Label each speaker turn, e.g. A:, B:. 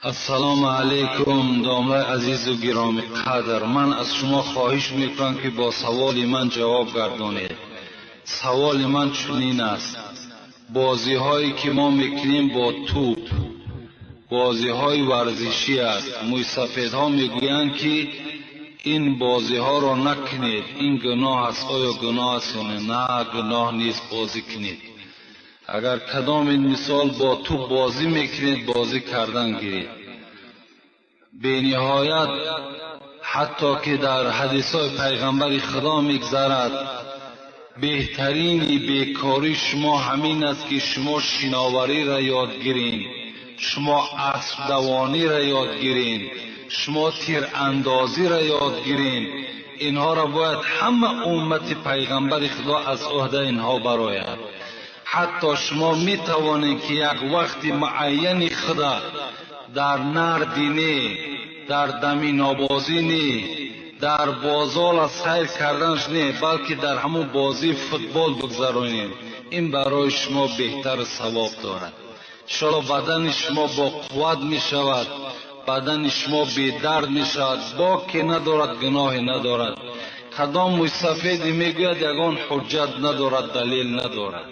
A: السلام علیکم دامای عزیز و گرامی قدر. من از شما خواهش میکنم که با سوال من جواب گردانید. سوال من چنین است: بازی هایی که ما میکنیم با توپ بازی های ورزشی است. موی سفید ها میگویند که این بازی ها را نکنید، این گناه است. آیا گناه است یا نه؟ گناه نیست، بازی کنید. اگر کدام این مثال با توپ بازی میکنید، بازی کردن گیرید. به نهایت حتی که در حدیث های پیغمبر خدا میگذرد بهترین بیکاری شما همین است که شما شناوری را یاد گیرین، شما اسب دوانی را یاد گیرین، شما تیر اندازی را یاد گیرین. اینها را باید همه امت پیغمبر خدا از عهده اینها برآید. حتی شما می توانید که یک وقت معین خدا در نردی نه، در دمی نابازی نه، در بازار سیر کردنش نه، بلکه در همون بازی فوتبال بگذارونید. این برای شما بهتر ثواب دارد. انشاءالله بدن شما با قوت می شود، بدن شما بی درد می شود، باکی ندارد، گناه ندارد. کدام موی سفید می گوید یگان حجت ندارد، دلیل ندارد.